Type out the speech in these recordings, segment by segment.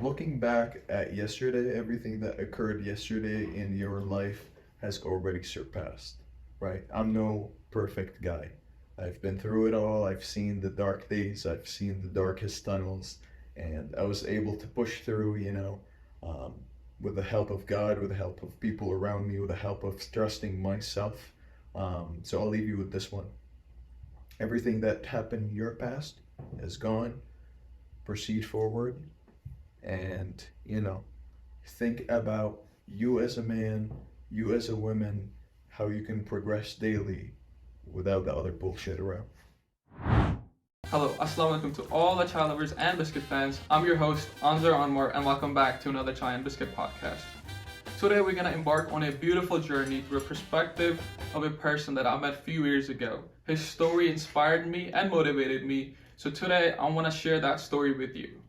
Looking back at yesterday, everything that occurred yesterday in your life has already surpassed, right? I'm no perfect guy. I've been through it all. I've seen the dark days. I've seen the darkest tunnels, and I was able to push through, um, with the help of God, with the help of people around me, with the help of trusting myself. So I'll leave you with this one. Everything that happened in your past is gone. Proceed forward and think about you as a man, you as a woman, how you can progress daily without the other bullshit around. Hello, Assalamu alaikum to all the chai lovers and biscuit fans. I'm your host, Anzar Anwar, and welcome back to another Chai and Biscuit podcast. Today we're going to embark on a beautiful journey through a perspective of a person that I met a few years ago. His story inspired me and motivated me, so today I want to share that story with you.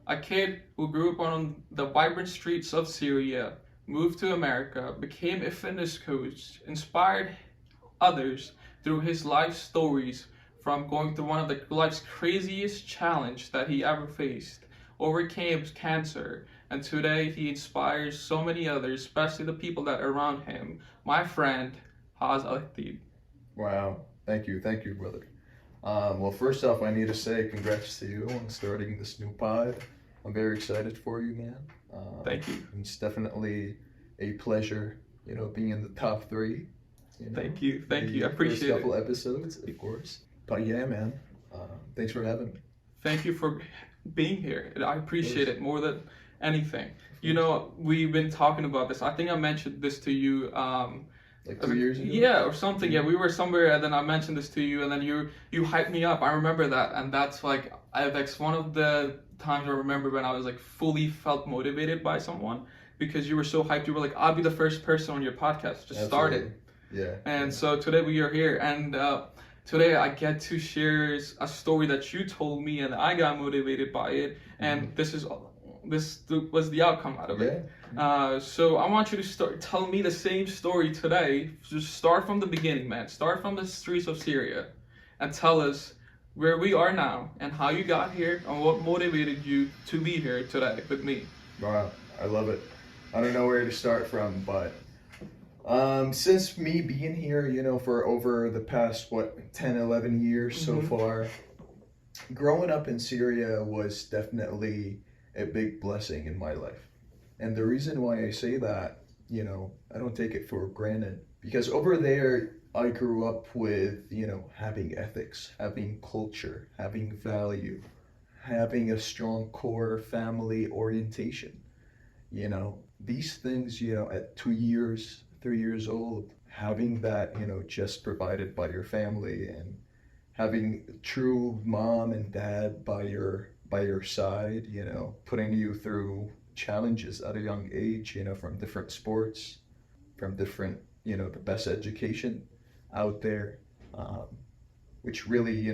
A kid who grew up on the vibrant streets of Syria, moved to America, became a fitness coach, inspired others through his life stories from going through one of the life's craziest challenge that he ever faced, overcame cancer, and today he inspires so many others, especially the people that are around him. My friend, Haz Alkhateeb. Wow. Thank you, brother. Well, first off, I need to say congrats to you on starting this new pod. I'm very excited for you, man. Thank you. It's definitely a pleasure, being in the top three. Thank you. Thank you. I First appreciate couple it. episodes, of course. But yeah, man. Thanks for having me. Thank you for being here. I appreciate course. it more than anything. You know, we've been talking about this. I think I mentioned this to you. Like 2 years ago? Yeah, or something. Yeah, we were somewhere, and then I mentioned this to you, and then you hyped me up. I remember that, and that's like that's one of the times I remember when I was like fully felt motivated by someone because you were so hyped. You were like, "I'll be the first person on your podcast. Just start it." Yeah. And so today we are here, and today I get to share a story that you told me, and I got motivated by it, and this was the outcome out of it. So I want you to tell me the same story today. Just start from the beginning, man. Start from the streets of Syria, and tell us where we are now and how you got here and what motivated you to be here today with me. Wow, I love it. I don't know where to start from, but since me being here, for over the past, 10, 11 years so far, growing up in Syria was definitely a big blessing in my life. And the reason why I say that, I don't take it for granted because over there, I grew up with, having ethics, having culture, having value, having a strong core family orientation. These things, at 2 years, 3 years old, having that, just provided by your family and having true mom and dad by your side, putting you through challenges at a young age, from different sports, from different, the best education out there, which really,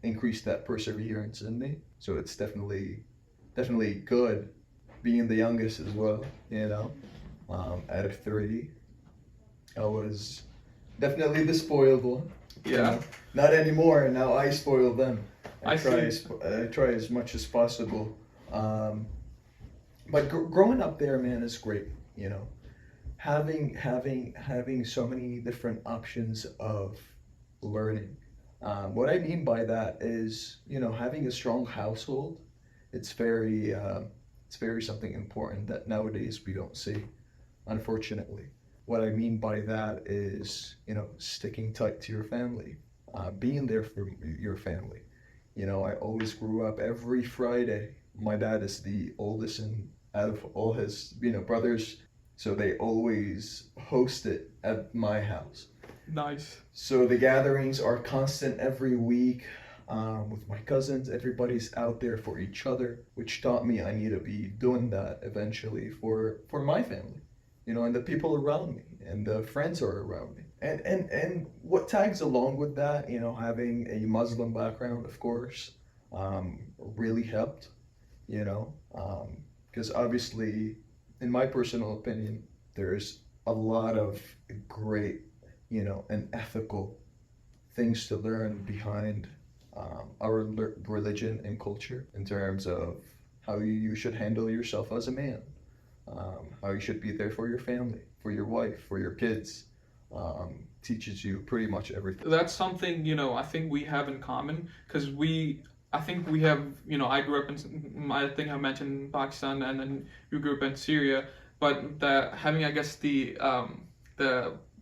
increased that perseverance in me. So it's definitely good being the youngest as well, out of three. I was definitely the spoiled one. Yeah. Not anymore. Now I spoil them. I I try as much as possible. But growing up there, man, is great. Having so many different options of learning. What I mean by that is, having a strong household. It's very something important that nowadays we don't see, unfortunately. What I mean by that is, sticking tight to your family, being there for your family. I always grew up every Friday. My dad is the oldest and out of all his, brothers, so they always host it at my house. Nice. So the gatherings are constant every week. With my cousins, everybody's out there for each other, which taught me I need to be doing that eventually for my family, and the people around me and the friends are around me. And what tags along with that, having a Muslim background, of course, really helped, because obviously, in my personal opinion, there's a lot of great, and ethical things to learn behind our religion and culture in terms of how you should handle yourself as a man, how you should be there for your family, for your wife, for your kids. Teaches you pretty much everything. That's something, I think we have in common because I think we have, I grew up I think I mentioned Pakistan, and then you grew up in Syria, but having, I guess, the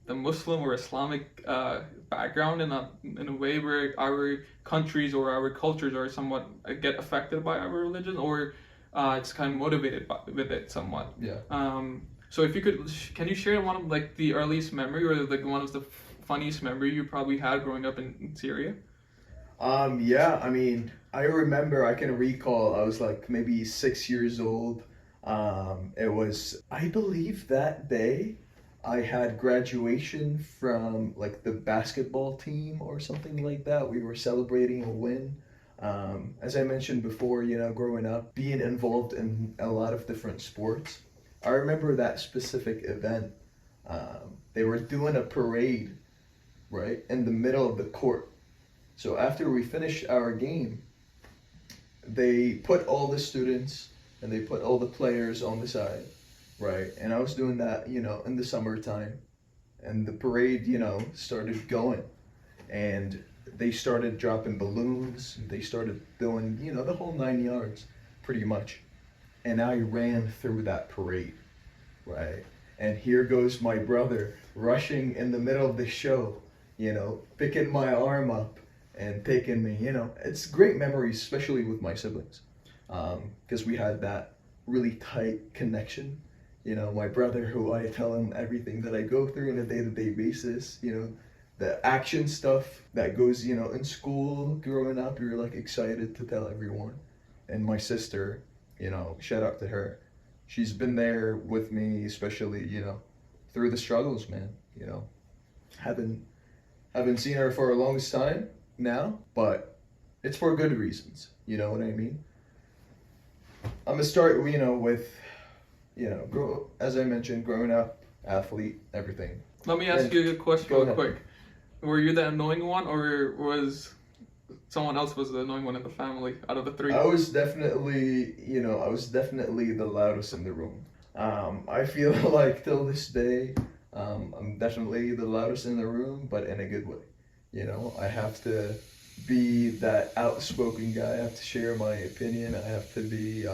Muslim or Islamic background in a way where our countries or our cultures are somewhat get affected by our religion, or it's kind of motivated with it somewhat. Yeah. So if you could, can you share one of like the earliest memory or like one of the funniest memory you probably had growing up in Syria? Yeah, I mean, I remember, I can recall, I was like maybe 6 years old. It was, I believe that day, I had graduation from like the basketball team or something like that. We were celebrating a win. As I mentioned before, growing up, being involved in a lot of different sports. I remember that specific event. They were doing a parade, right, in the middle of the court. So after we finished our game, they put all the students and they put all the players on the side, right? And I was doing that, in the summertime. And the parade, started going. And they started dropping balloons. They started doing, the whole 9 yards, pretty much. And I ran through that parade, right? And here goes my brother rushing in the middle of the show, picking my arm up and taking me, It's great memories, especially with my siblings, because we had that really tight connection. My brother, who I tell him everything that I go through on a day-to-day basis, the action stuff that goes, in school, growing up, you're like excited to tell everyone. And my sister, shout out to her. She's been there with me, especially, through the struggles, man. Haven't seen her for a long time now, but it's for good reasons. You know what I mean? I'm gonna start, with, as I mentioned, growing up, athlete, everything. Let me ask you a question real quick. Were you the annoying one, or was someone else was the annoying one in the family out of the three? I was definitely the loudest in the room. I feel like till this day, I'm definitely the loudest in the room, but in a good way. I have to be that outspoken guy. I have to share my opinion. I have to be,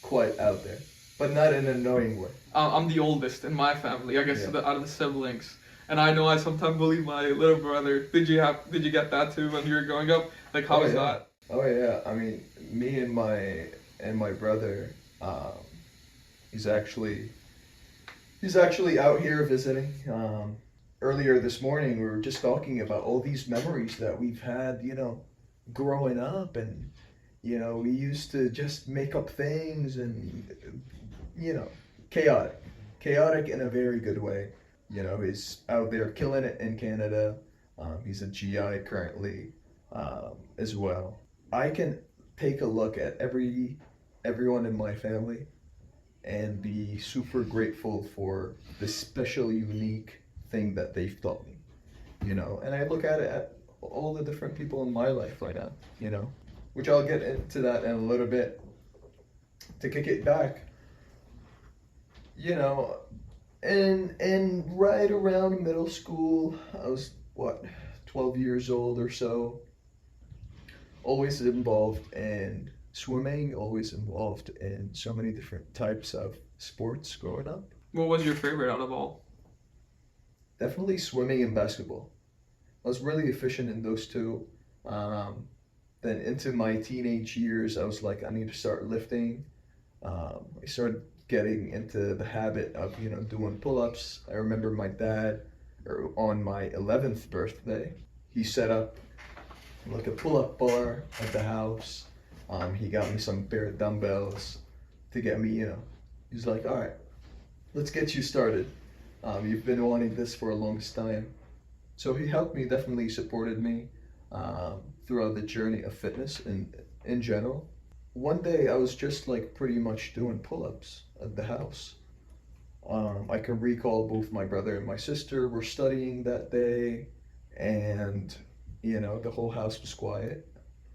quite out there, but not in an annoying way. I'm the oldest in my family, I guess, out of the siblings. And I know I sometimes bully my little brother. Did you get that too when you were growing up? Like, how was that? Oh yeah. I mean, me and my brother, he's actually out here visiting. Earlier this morning, we were just talking about all these memories that we've had, growing up, and we used to just make up things, and chaotic in a very good way. He's out there killing it in Canada. He's a GI currently, as well. I can take a look at everyone in my family and be super grateful for the special, unique thing that they've taught me, and I look at it at all the different people in my life right now, which I'll get into that in a little bit. To kick it back, and right around middle school, I was 12 years old or so, always involved in swimming, always involved in so many different types of sports growing up. What was your favorite out of all? Definitely swimming and basketball. I was really efficient in those two. Then into my teenage years, I was like, I need to start lifting. I started getting into the habit of, doing pull-ups. I remember my dad, on my 11th birthday, he set up like a pull-up bar at the house. He got me some pair of dumbbells to get me, he's like, all right, let's get you started. You've been wanting this for a long time. So he helped me, definitely supported me throughout the journey of fitness in general. One day I was just like pretty much doing pull-ups at the house. I can recall both my brother and my sister were studying that day, and the whole house was quiet,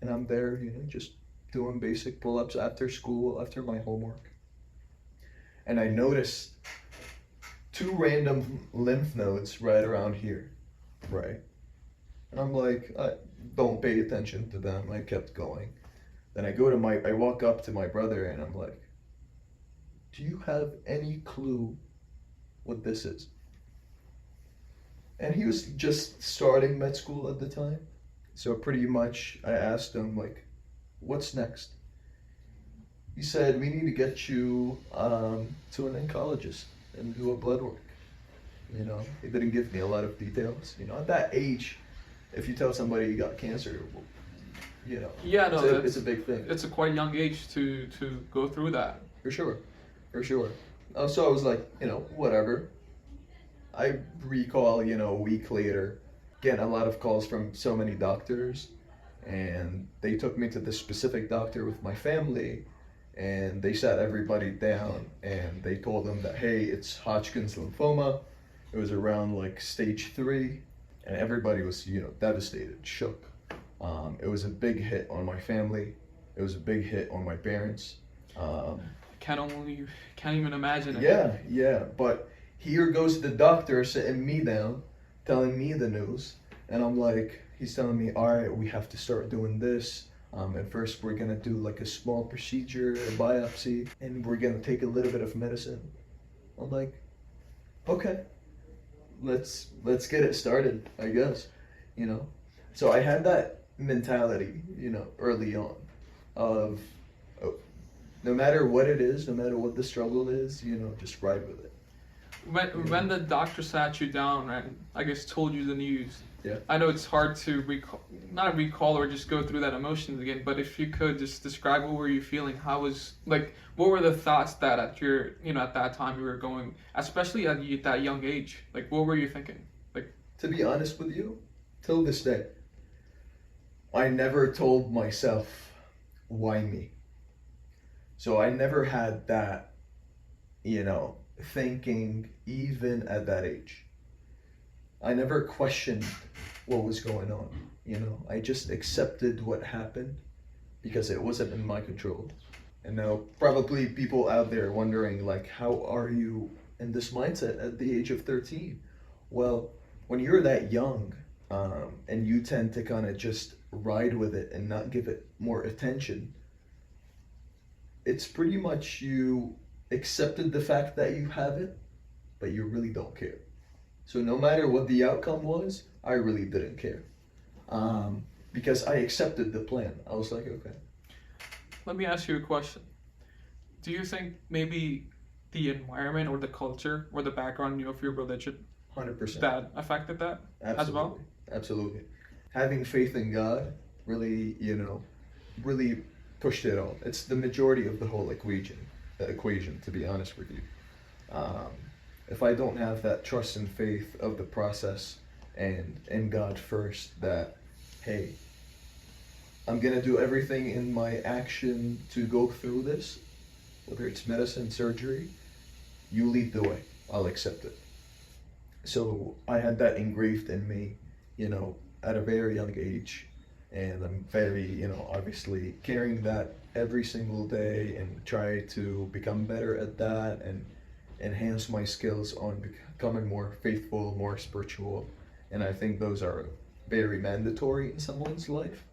and I'm there, just doing basic pull-ups after school, after my homework. And I noticed two random lymph nodes right around here, right? And I'm like, I don't pay attention to them. I kept going. Then I walk up to my brother and I'm like, do you have any clue what this is? And he was just starting med school at the time. So pretty much I asked him, like, what's next? He said, we need to get you to an oncologist and do a blood work. You know, he didn't give me a lot of details. You know, at that age, if you tell somebody you got cancer, you know, Yeah, no, it's a big thing. It's a quite young age to go through that. For sure. So I was like, you know, whatever. I recall, you know, a week later, getting a lot of calls from so many doctors, and they took me to this specific doctor with my family, and they sat everybody down, and they told them that, hey, it's Hodgkin's lymphoma. It was around like stage 3, and everybody was, you know, devastated, shook. It was a big hit on my family. It was a big hit on my parents. Can't even imagine it. Yeah. But here goes the doctor sitting me down, telling me the news, and I'm like, he's telling me, all right, we have to start doing this. At first, we're gonna do like a small procedure, a biopsy, and we're gonna take a little bit of medicine. I'm like, okay, let's get it started, I guess, you know. So I had that mentality, you know, early on, of no matter what it is, no matter what the struggle is, you know, just ride with it. When the doctor sat you down and I guess told you the news, Yeah. I know it's hard to not recall or just go through that emotions again, but if you could just describe what were you feeling, what were the thoughts that at that time you were going, especially at that young age, like what were you thinking? Like, to be honest with you, till this day, I never told myself, why me? So I never had that, you know, thinking even at that age. I never questioned what was going on, you know. I just accepted what happened because it wasn't in my control. And now probably people out there wondering, like, how are you in this mindset at the age of 13? Well, when you're that young, and you tend to kind of just ride with it and not give it more attention, it's pretty much you accepted the fact that you have it, but you really don't care. So no matter what the outcome was, I really didn't care. Because I accepted the plan. I was like, okay. let me ask you a question. Do you think maybe the environment or the culture or the background of your religion 100%. that affected that as well? Absolutely. Having faith in God really, you know, really pushed it all. It's the majority of the whole equation, to be honest with you. If I don't have that trust and faith of the process and in God first, that, hey, I'm gonna do everything in my action to go through this, whether it's medicine, surgery, you lead the way, I'll accept it. So I had that engraved in me, you know, at a very young age, and I'm very, you know, obviously carrying that every single day and try to become better at that and enhance my skills on becoming more faithful, more spiritual. And I think those are very mandatory in someone's life,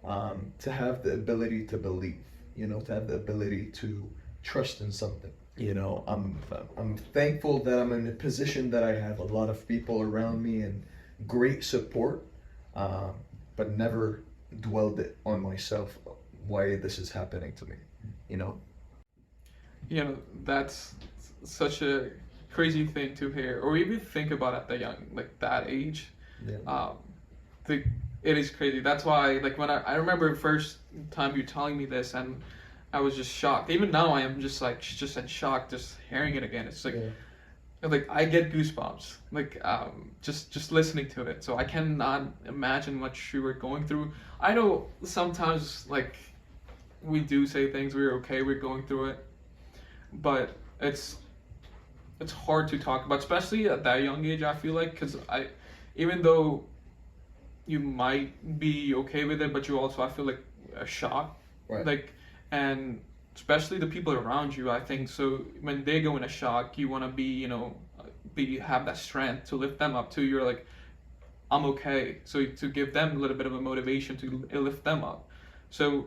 to have the ability to believe, you know, to have the ability to trust in something. You know, I'm thankful that I'm in a position that I have a lot of people around me and great support, but never dwelled it on myself why this is happening to me, you know? You know, that's such a crazy thing to hear or even think about at that age. Yeah. It is crazy. That's why, like, when I remember first time you telling me this, and I was just shocked. Even now, I am just in shock just hearing it again. It's like, like I get goosebumps, like just listening to it. So I cannot imagine what you were going through. I know sometimes like we do say things, we're okay, we're going through it, but it's hard to talk about, especially at that young age. I feel like, because even though you might be okay with it, but you also, I feel like, are shocked Right. Like, and especially the people around you, I think. So when they go into shock, you want to be, have that strength to lift them up too. You're like, I'm okay. So to give them a little bit of a motivation to lift them up. So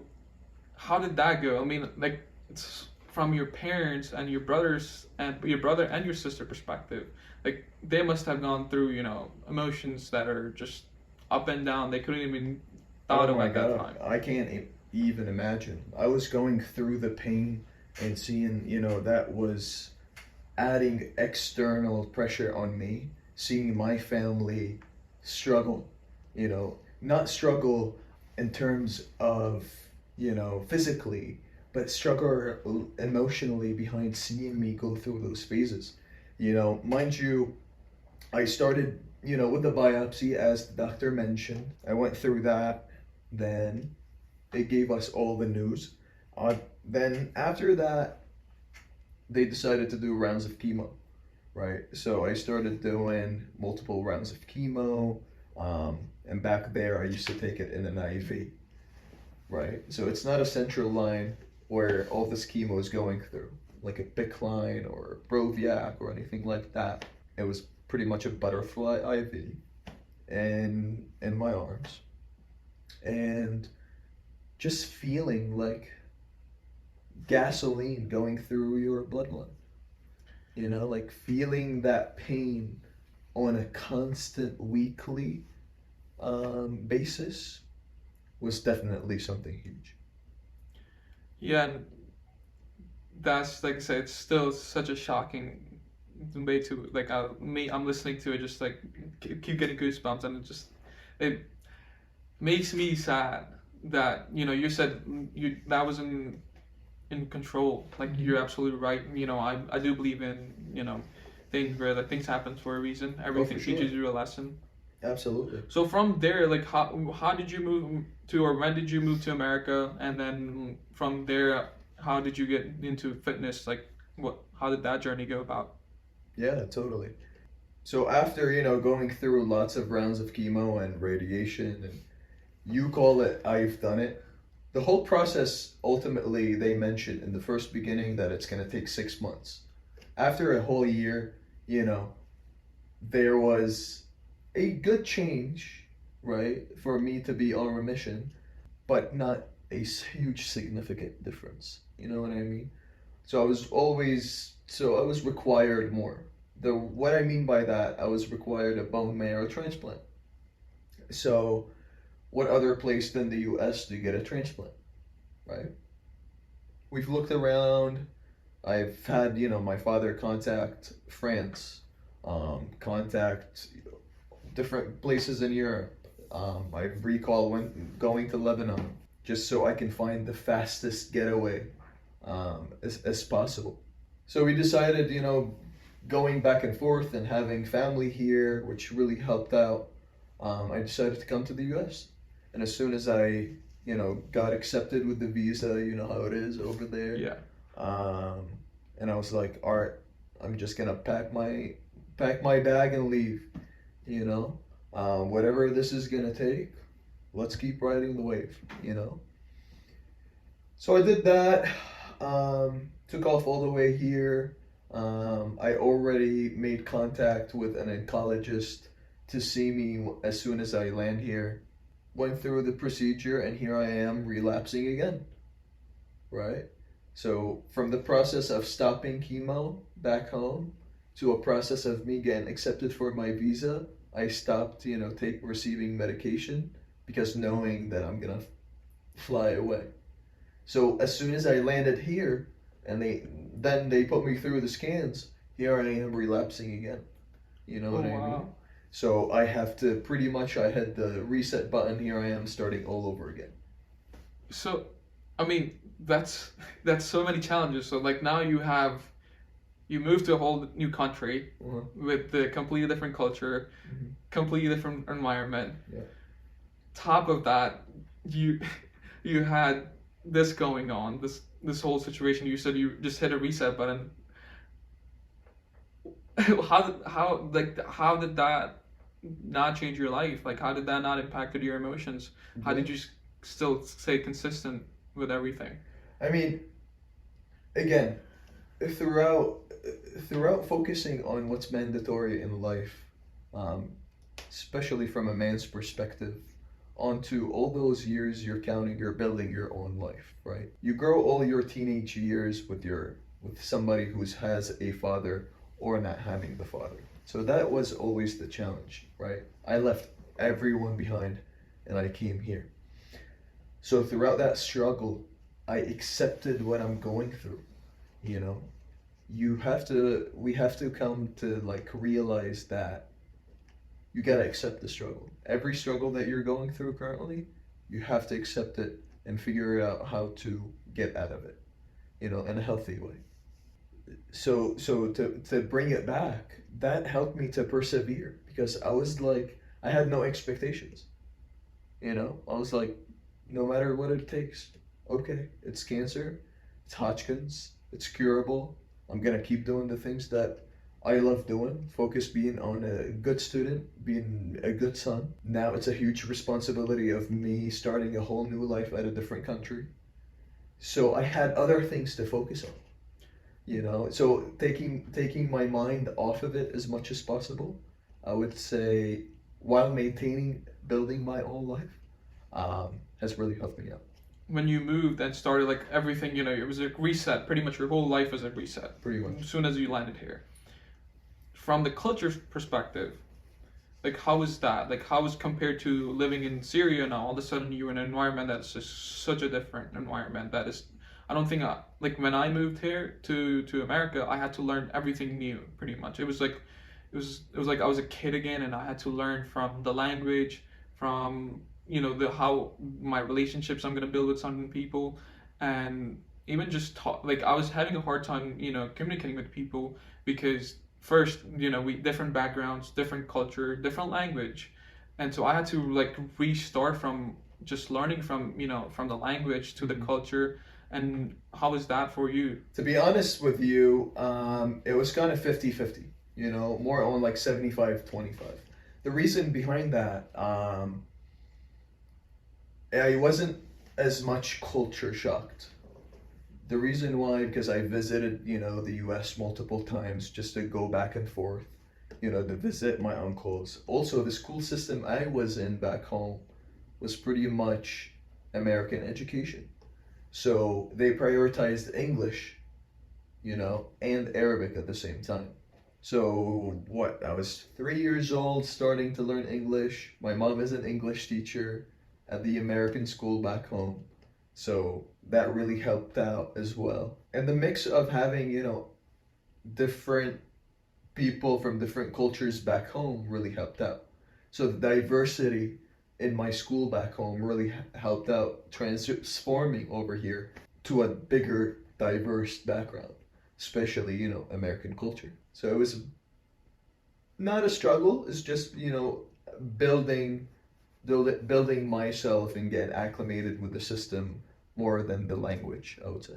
how did that go? I mean, like, it's from your parents and your brothers and your brother and your sister perspective. Like, they must have gone through, emotions that are just up and down. They couldn't even thought Oh of my at that God, time. I can't even imagine. I was going through the pain and seeing, that was adding external pressure on me, seeing my family struggle, not struggle in terms of, physically, but struggle emotionally behind seeing me go through those phases. Mind you, I started, with the biopsy, as the doctor mentioned. I went through that. Then they gave us all the news. Then after that, they decided to do rounds of chemo, right? So I started doing multiple rounds of chemo. And back there, I used to take it in an IV, right? So it's not a central line where all this chemo is going through, like a PIC line or a Broviac or anything like that. It was pretty much a butterfly IV in my arms. And just feeling like gasoline going through your bloodline. Like feeling that pain on a constant weekly basis was definitely something huge. Yeah, and that's, like I said, it's still such a shocking way to, like, I'm listening to it, just like keep getting goosebumps, and it makes me sad that, you said that was in control. Like, you're absolutely right. I do believe in, things where, like, things happen for a reason. Everything for sure. teaches you a lesson. Absolutely. So from there, like, how did you move to, or when did you move to America? And then from there, how did you get into fitness? Like, how did that journey go about? Yeah, totally. So after, going through lots of rounds of chemo and radiation, and you call it, I've done it. The whole process, ultimately, they mentioned in the first beginning that it's going to take 6 months. After a whole year, there was a good change, right, for me to be on remission, but not a huge significant difference. You know what I mean? So I was required more. What I mean by that, I was required a bone marrow transplant. So what other place than the US to get a transplant, right? We've looked around. I've had, my father contact France, contact different places in Europe. I recall going to Lebanon just so I can find the fastest getaway as possible. So we decided, going back and forth and having family here, which really helped out, I decided to come to the US. And as soon as I, got accepted with the visa, you know how it is over there. Yeah. And I was like, all right, I'm just gonna pack my bag and leave. Whatever this is gonna take, let's keep riding the wave. So I did that. Took off all the way here. I already made contact with an oncologist to see me as soon as I land here. Went through the procedure, and here I am relapsing again, right? So from the process of stopping chemo back home to a process of me getting accepted for my visa, I stopped, receiving medication because knowing that I'm gonna fly away. So as soon as I landed here, and they put me through the scans, here I am relapsing again. You know what I mean? So I have to I had the reset button, here I am starting all over again. So, I mean, that's so many challenges. So, like, now you moved to a whole new country with the completely different culture, completely different environment. Yeah. Top of that, you had this going on, this whole situation. You said you just hit a reset button. How did that not change your life? Like, how did that not impact your emotions? How did you still stay consistent? with everything? I mean, again, throughout focusing on what's mandatory in life, um, especially from a man's perspective, onto all those years you're counting, you're building your own life, right? You grow all your teenage years with somebody who has a father or not having the father. So that was always the challenge, right? I left everyone behind and I came here. So throughout that struggle, I accepted what I'm going through, you know. We have to come to like realize that you gotta accept the struggle. Every struggle that you're going through currently, you have to accept it and figure out how to get out of it, you know, in a healthy way. So to bring it back, that helped me to persevere because I had no expectations. You know, I was like, no matter what it takes, okay, it's cancer, it's Hodgkin's, it's curable. I'm gonna keep doing the things that I love doing, focus being on a good student, being a good son. Now it's a huge responsibility of me starting a whole new life at a different country. So I had other things to focus on, you know. So taking my mind off of it as much as possible, I would say, while maintaining building my own life, has really helped me out. When you moved and started like everything, you know, it was a reset. Pretty much your whole life was a reset. Pretty much. As soon as you landed here. From the culture perspective, like how was that? Like how was compared to living in Syria now? All of a sudden you're in an environment that's just such a different environment. That is, I don't think like when I moved here to America, I had to learn everything new. Pretty much, it was like I was a kid again, and I had to learn from the language, from you know the how my relationships I'm gonna build with some people, and even just talk. Like I was having a hard time, you know, communicating with people because first, you know, we different backgrounds, different culture, different language, and so I had to like restart from just learning from you know from the language to the culture. And how was that for you? To be honest with you, it was kind of 50-50, you know, more on like 75-25. The reason behind that, I wasn't as much culture shocked. The reason why, because I visited, you know, the US multiple times just to go back and forth, you know, to visit my uncles. Also, the school system I was in back home was pretty much American education. So they prioritized English, you know, and Arabic at the same time. So what, I was 3 years old starting to learn English. My mom is an English teacher at the American school back home. So that really helped out as well. And the mix of having, you know, different people from different cultures back home really helped out. So the diversity in my school back home really helped out transforming over here to a bigger, diverse background, especially, you know, American culture. So it was not a struggle, it's just, you know, building myself and getting acclimated with the system more than the language, I would say.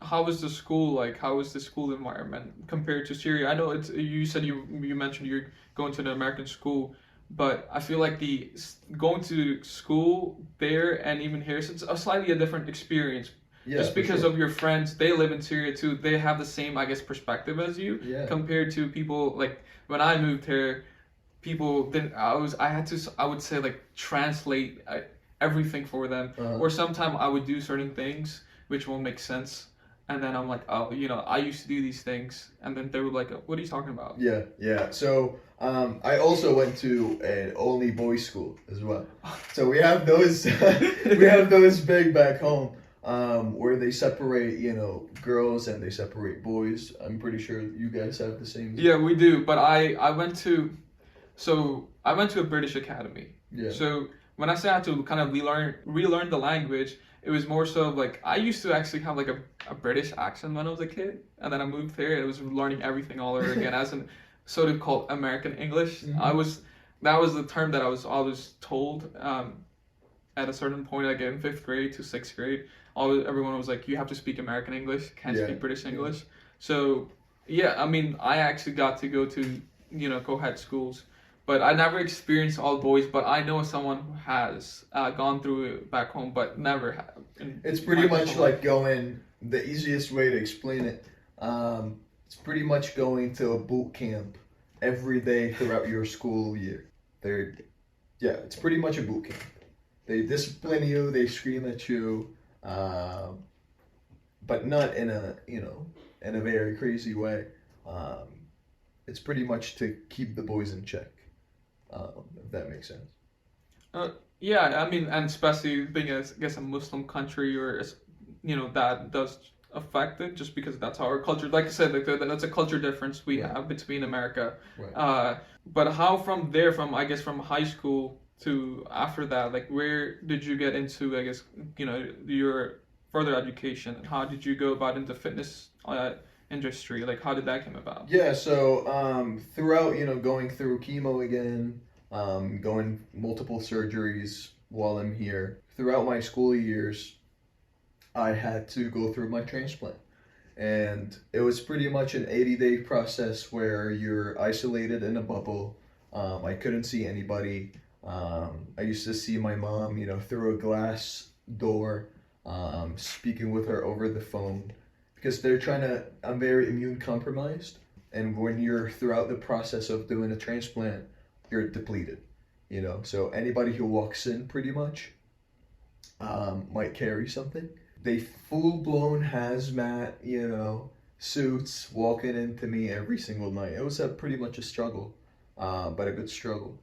How was the school like? How was the school environment compared to Syria? I know it's you said you mentioned you're going to an American school, but I feel like the going to school there and even here, it's a slightly a different experience. Yeah, just because sure. of your friends, they live in Syria too. They have the same, I guess, perspective as you. Yeah. Compared to people like when I moved here, people didn't. I would say like translate everything for them, or sometimes I would do certain things which won't make sense. And then I'm like, oh, you know, I used to do these things. And then they were like, what are you talking about? Yeah. So I also went to an only boys school as well. So we have those we have those big back home where they separate, you know, girls and they separate boys. I'm pretty sure you guys have the same. Yeah, we do. But I went to a British academy. Yeah. So when I say I had to kind of relearn the language, it was more so like I used to actually have like a British accent when I was a kid, and then I moved here and I was learning everything all over again as an sort of called American English. Mm-hmm. That was the term that I was always told at a certain point, like in 5th grade to 6th grade. Everyone was like, you have to speak American English, can't speak British English. Yeah. So yeah, I mean, I actually got to go to, you know, co-ed schools, But I never experienced all boys. But I know someone who has gone through it back home, but never had. It's pretty much like going. The easiest way to explain it, it's pretty much going to a boot camp every day throughout your school year. It's pretty much a boot camp. They discipline you, they scream at you, but not in a in a very crazy way. It's pretty much to keep the boys in check, if that makes sense. Yeah, I mean, and especially being I guess a Muslim country, or that does affect it, just because that's how our culture. Like I said, like that's a culture difference we have between America. Right. But how from there, from I guess from high school to after that, like where did you get into? I guess your further education, and how did you go about into fitness industry? Like how did that come about? Yeah, so throughout going through chemo again, going multiple surgeries while I'm here, throughout my school years, I had to go through my transplant. And it was pretty much an 80-day process where you're isolated in a bubble. I couldn't see anybody. I used to see my mom, through a glass door, speaking with her over the phone, because I'm very immune compromised. And when you're throughout the process of doing a transplant, you're depleted, So anybody who walks in pretty much might carry something. They full-blown hazmat, suits walking into me every single night. It was pretty much a struggle, but a good struggle.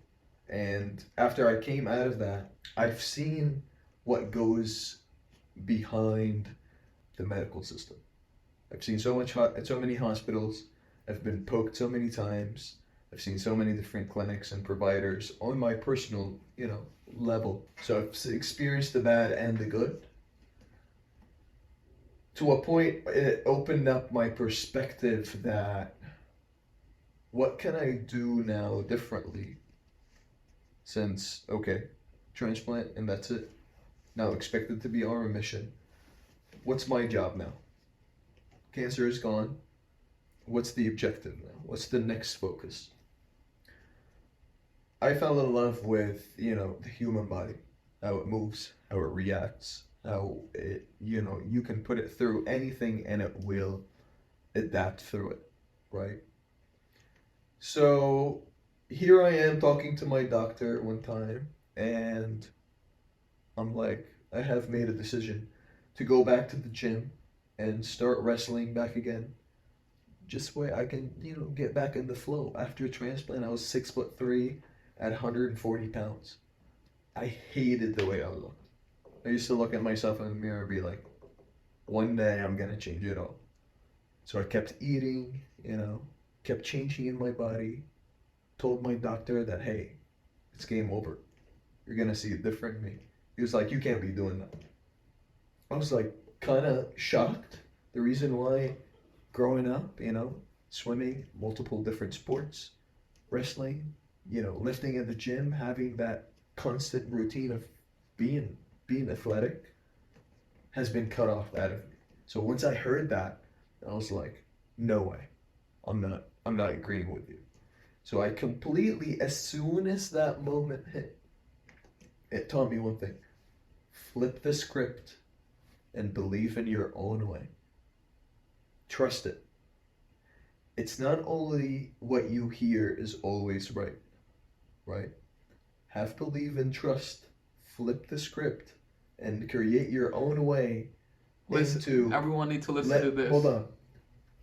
And after I came out of that, I've seen what goes behind the medical system. I've seen so many hospitals. I've been poked so many times. I've seen so many different clinics and providers on my personal, level. So I've experienced the bad and the good. To a point, it opened up my perspective that what can I do now differently? Since, okay, transplant and that's it. Now expected to be on remission. What's my job now? Cancer is gone. What's the objective now? What's the next focus? I fell in love with, the human body, how it moves, how it reacts, how it, you can put it through anything and it will adapt through it, right? So here I am talking to my doctor one time, and I'm like, I have made a decision to go back to the gym and start wrestling back again. Just where I can, get back in the flow. After transplant, I was 6'3" at 140 pounds. I hated the way I looked. I used to look at myself in the mirror and be like, one day I'm gonna change it all. So I kept eating, kept changing in my body, told my doctor that, hey, it's game over. You're gonna see a different me. He was like, you can't be doing that. I was like, kind of shocked. The reason why growing up, swimming, multiple different sports, wrestling, lifting in the gym, having that constant routine of being athletic has been cut off out of me. So once I heard that, I was like, no way. I'm not agreeing with you. So I completely, as soon as that moment hit, it taught me one thing. Flip the script and believe in your own way. Trust it. It's not only what you hear is always right? Have belief and trust. Flip the script and create your own way. Everyone needs to listen to this. Hold on.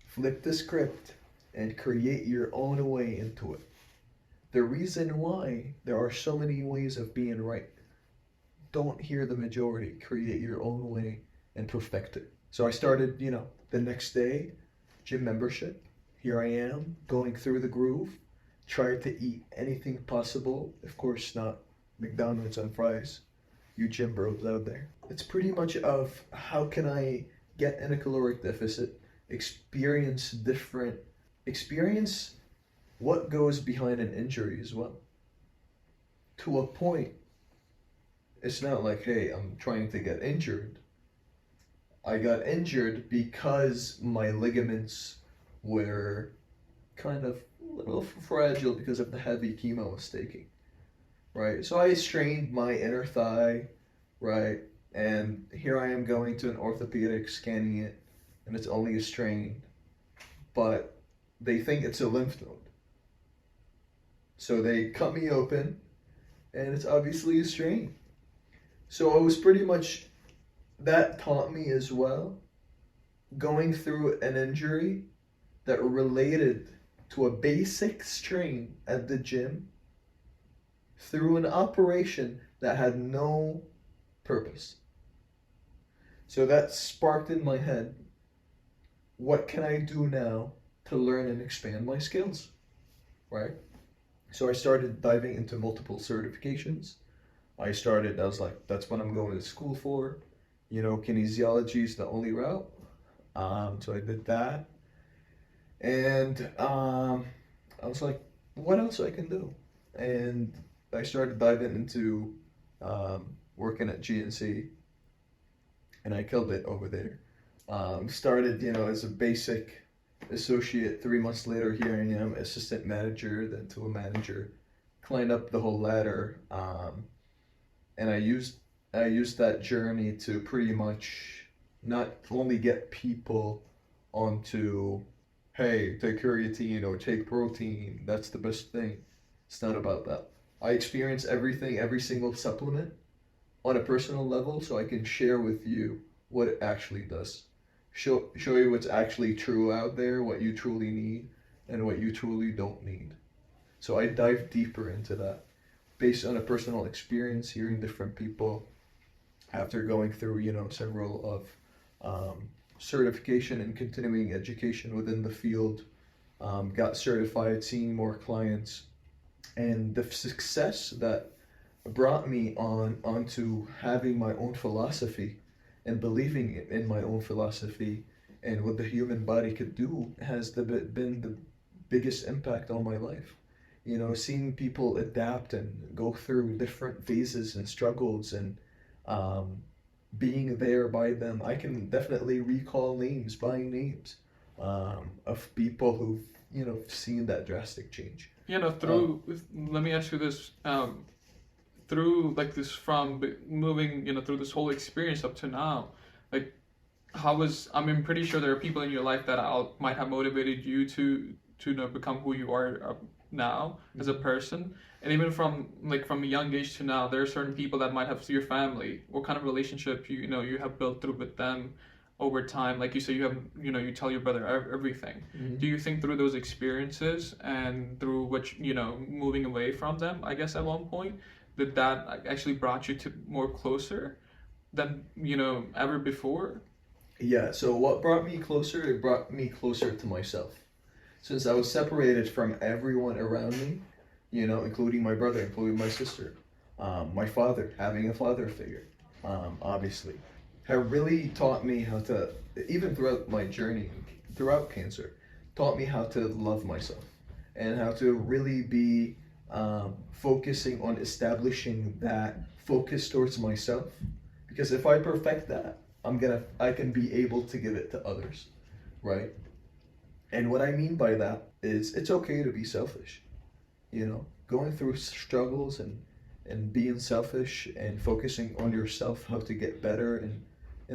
Flip the script and create your own way into it. The reason why there are so many ways of being right. Don't hear the majority. Create your own way and perfect it. So I started, the next day, gym membership. Here I am, going through the groove. Tried to eat anything possible. Of course, not McDonald's and fries. You gym bros out there. It's pretty much of how can I get in a caloric deficit, experience what goes behind an injury as well. To a point, it's not like, hey, I'm trying to get injured. I got injured because my ligaments were kind of little fragile because of the heavy chemo I was taking, right? So I strained my inner thigh, right? And here I am going to an orthopedic, scanning it, and it's only a strain, but they think it's a lymph node. So they cut me open, and it's obviously a strain. So I was pretty much, that taught me as well, going through an injury that related to a basic strain at the gym through an operation that had no purpose. So that sparked in my head, what can I do now to learn and expand my skills, right? So I started diving into multiple certifications. I was like, that's what I'm going to school for. Kinesiology is the only route. So I did that. And I was like, what else I can do? And I started diving into working at GNC, and I killed it over there. Started, as a basic associate. 3 months later, here I am, assistant manager, then to a manager, climbed up the whole ladder. And I used that journey to pretty much not only get people onto, hey, take creatine or take protein, that's the best thing. It's not about that. I experience everything, every single supplement on a personal level, so I can share with you what it actually does. Show you what's actually true out there, what you truly need, and what you truly don't need. So I dive deeper into that based on a personal experience, hearing different people after going through, several of certification and continuing education within the field, got certified, seeing more clients, and the success that brought me onto having my own philosophy and believing in my own philosophy and what the human body could do has been the biggest impact on my life. Seeing people adapt and go through different phases and struggles, and being there by them. I can definitely recall names, by names, of people who've, seen that drastic change. Let me ask you this, through like this, from moving, through this whole experience up to now, like I'm pretty sure there are people in your life that might have motivated you to become who you are now as a person. And even from a young age to now, there are certain people that might have, your family, what kind of relationship you have built through with them over time. Like you say, you tell your brother everything. Mm-hmm. Do you think through those experiences and through moving away from them, I guess at one point, that actually brought you to more closer than ever before? Yeah, so what brought me closer? It brought me closer to myself. Since I was separated from everyone around me, including my brother, including my sister, my father, having a father figure, obviously, have really taught me how to, even throughout my journey, throughout cancer, taught me how to love myself and how to really be focusing on establishing that focus towards myself. Because if I perfect that, I can be able to give it to others, right? And what I mean by that is it's okay to be selfish. Going through struggles and being selfish and focusing on yourself, how to get better and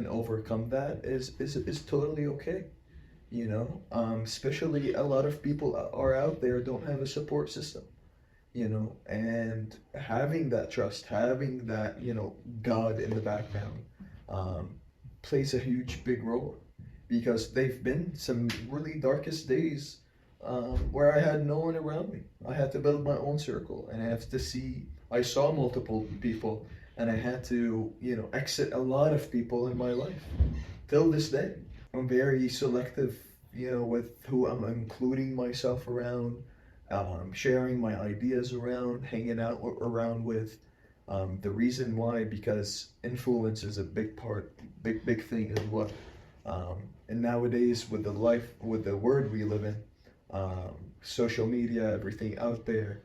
overcome that is totally okay. Especially a lot of people are out there don't have a support system, and having that trust, having that, God in the background, plays a huge, big role, because they've been some really darkest days where I had no one around me. I had to build my own circle, and I saw multiple people, and I had to, exit a lot of people in my life. Till this day, I'm very selective, with who I'm including myself around, sharing my ideas around, hanging out around with. The reason why, because influence is a big part, big thing as well. And nowadays, with the word we live in, social media, everything out there,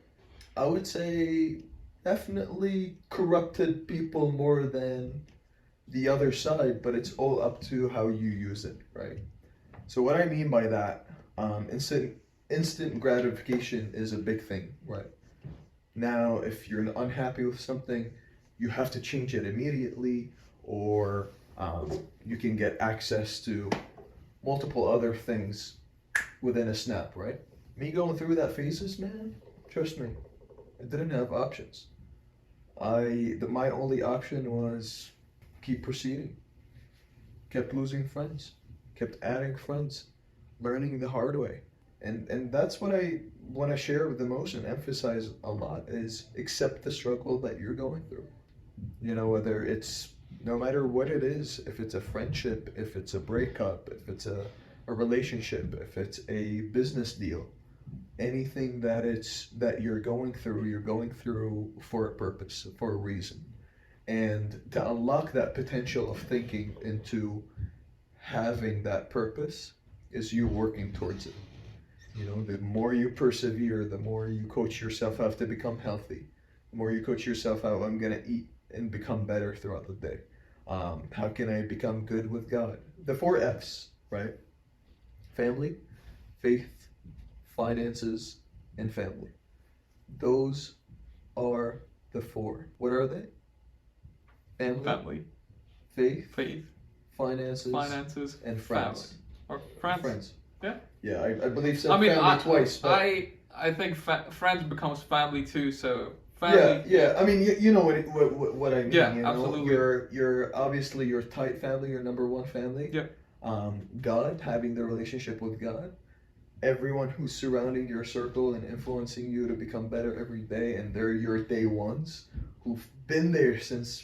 I would say definitely corrupted people more than the other side, but it's all up to how you use it, right? So what I mean by that, instant gratification is a big thing, right? Now, if you're unhappy with something, you have to change it immediately, or you can get access to multiple other things within a snap, right? Me going through that phases, man, trust me, I didn't have options. My only option was keep proceeding. Kept losing friends, kept adding friends, learning the hard way. And that's what I want to share with the most and emphasize a lot is accept the struggle that you're going through. You know, whether it's no matter what it is, if it's a friendship, if it's a breakup, if it's a relationship, if it's a business deal, anything that you're going through for a purpose, for a reason. And to unlock that potential of thinking into having that purpose is you working towards it. You know, the more you persevere, the more you coach yourself how to become healthy. The more you coach yourself how I'm gonna eat and become better throughout the day. How can I become good with God? The 4 F's, right? Family, faith, finances, and family. Those are the 4. What are they? Family, faith, finances, and friends. Family. Or friends. Yeah. Yeah, I believe so. I mean, family twice. But I think friends becomes family too. So family. Yeah. I mean, you know what I mean. Yeah, you know? absolutely. You're obviously your tight family, your number one family. Yeah. God, having the relationship with God. Everyone who's surrounding your circle and influencing you to become better every day, and they're your day ones who've been there since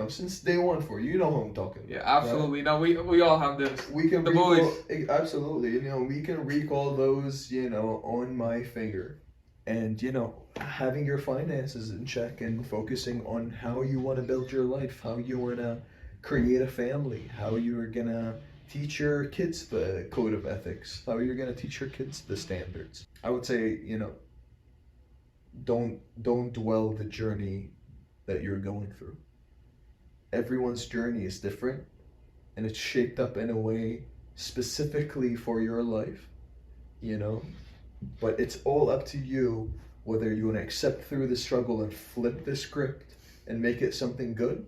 since day one for you. You know who I'm talking about. Yeah, absolutely. Right? No, we all have this. We can the recall, boys. Absolutely. You know, we can recall those. You know, on my finger, and you know, having your finances in check and focusing on how you want to build your life, how you want to create a family, how you're gonna teach your kids the code of ethics, how you're going to teach your kids the standards. I would say, you know, don't dwell the journey that you're going through. Everyone's journey is different, and it's shaped up in a way specifically for your life, you know, but it's all up to you whether you want to accept through the struggle and flip the script and make it something good,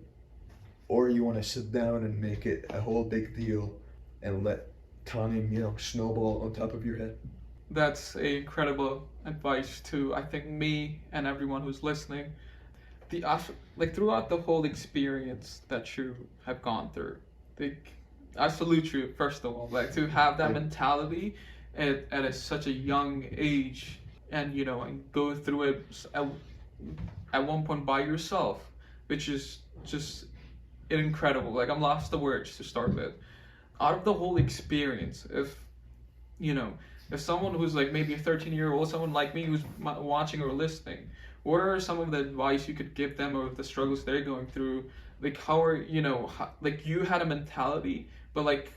or you want to sit down and make it a whole big deal and let time, you know, snowball on top of your head. That's a incredible advice to, I think, me and everyone who's listening. Throughout the whole experience that you have gone through, I salute you first of all. Like to have that mentality at such a young age, and you know, and go through it at one point by yourself, which is just incredible. Like I'm lost the words to start with. Out of the whole experience, if someone who's like maybe a 13-year-old, someone like me who's watching or listening, what are some of the advice you could give them or the struggles they're going through? Like how are, like you had a mentality, but like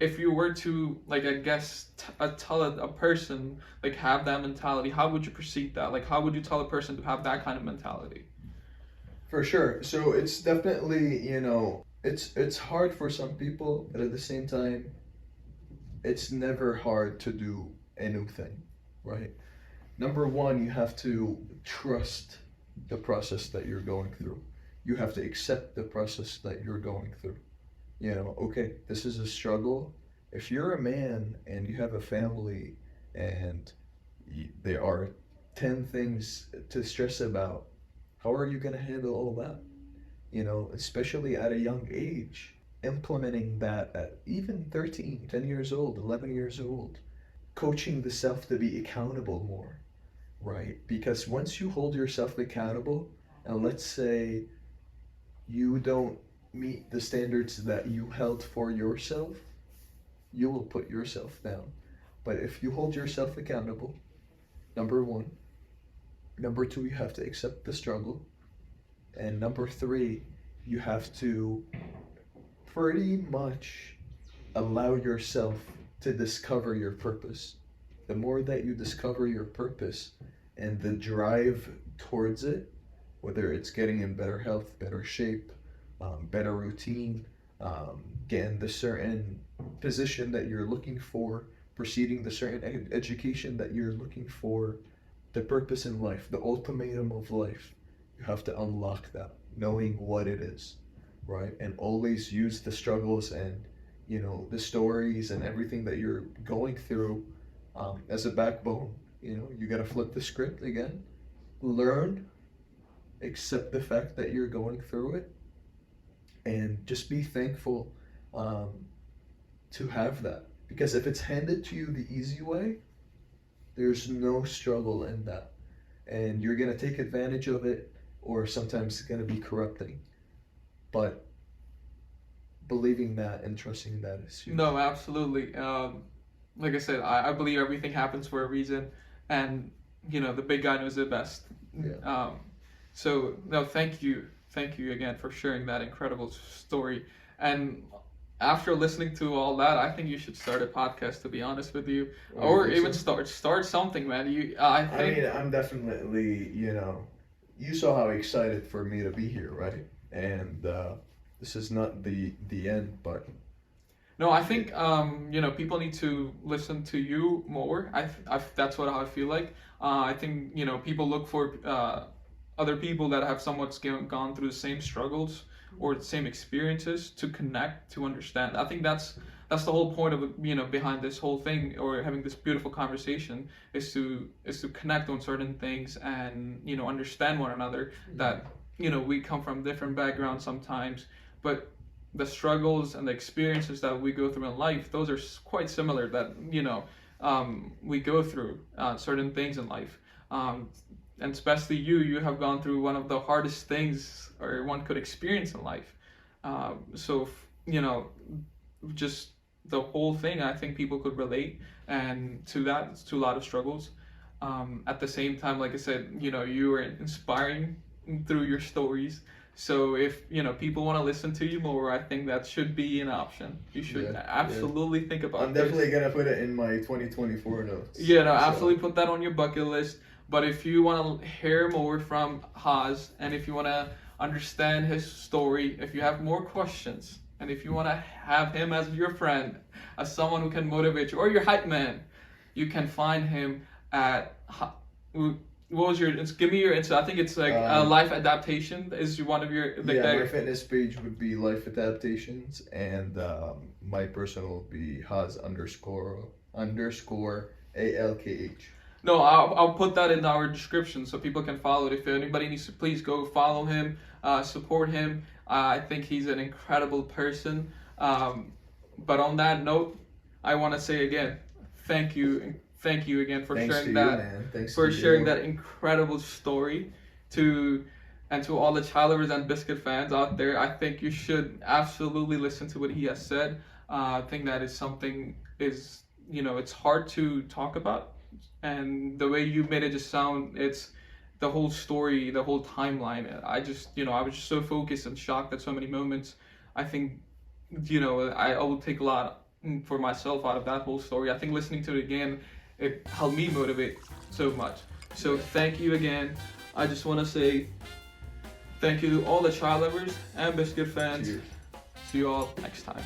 if you were to, like, I guess, tell a person, like, have that mentality, how would you proceed that? Like, how would you tell a person to have that kind of mentality? For sure. So it's definitely, it's hard for some people, but at the same time, it's never hard to do a new thing, right? Number one, you have to trust the process that you're going through. You have to accept the process that you're going through. Okay, this is a struggle. If you're a man and you have a family and there are 10 things to stress about, how are you going to handle all that? Especially at a young age, implementing that at even 13, 10 years old, 11 years old, coaching the self to be accountable more, right? Because once you hold yourself accountable, and let's say you don't meet the standards that you held for yourself, you will put yourself down. But if you hold yourself accountable, number one. Number two, you have to accept the struggle. And number three, you have to pretty much allow yourself to discover your purpose. The more that you discover your purpose and the drive towards it, whether it's getting in better health, better shape, better routine, getting the certain position that you're looking for, proceeding the certain education that you're looking for, the purpose in life, the ultimatum of life, you have to unlock that, knowing what it is, right? And always use the struggles and, you know, the stories and everything that you're going through as a backbone. You know, you gotta flip the script again, learn, accept the fact that you're going through it, and just be thankful to have that. Because if it's handed to you the easy way, there's no struggle in that. And you're gonna take advantage of it, or sometimes it's gonna be corrupting. But believing that and trusting that is huge. No, absolutely. Like I said, I believe everything happens for a reason, and you know the big guy knows it best. Yeah. So no, thank you again for sharing that incredible story. And after listening to all that, I think you should start a podcast. To be honest with you, or even start something, man. I think. I mean, I'm definitely, you know, you saw how excited for me to be here, right? And this is not the end, but. No, I think you know, people need to listen to you more. That's what I feel like. I think, you know, people look for other people that have somewhat gone through the same struggles or the same experiences to connect, to understand. I think that's the whole point of, you know, behind this whole thing, or having this beautiful conversation, is to connect on certain things and, you know, understand one another. That, you know, we come from different backgrounds sometimes, but the struggles and the experiences that we go through in life, those are quite similar. That, you know, we go through certain things in life, and especially you have gone through one of the hardest things or one could experience in life. So you know, just the whole thing, I think people could relate and to a lot of struggles. At the same time, like I said, you know, you are inspiring through your stories. So if, you know, people want to listen to you more, I think that should be an option. You should absolutely think about it. I'm definitely going to put it in my 2024 notes. Yeah, no, absolutely put that on your bucket list. But if you want to hear more from Haz, and if you want to understand his story, if you have more questions, and if you want to have him as your friend, as someone who can motivate you, or your hype man, you can find him at... What was your? Give me your answer. I think it's like life adaptation is one of your. Like my fitness page would be life adaptations, and my personal would be Haz __ ALKH. No, I'll put that in our description so people can follow it. If anybody needs to, please go follow him, support him. I think he's an incredible person. But on that note, I want to say again, thank you again for sharing that incredible story to all the Chai lovers and biscuit fans out there. I think you should absolutely listen to what he has said. I think that is something you know, it's hard to talk about, and the way you made it just sound, it's the whole story, the whole timeline. I was just so focused and shocked at so many moments. I think, you know, I will take a lot for myself out of that whole story. I think listening to it again, it helped me motivate so much. So thank you again. I just want to say thank you to all the Chai lovers and biscuit fans. Cheers. See you all next time.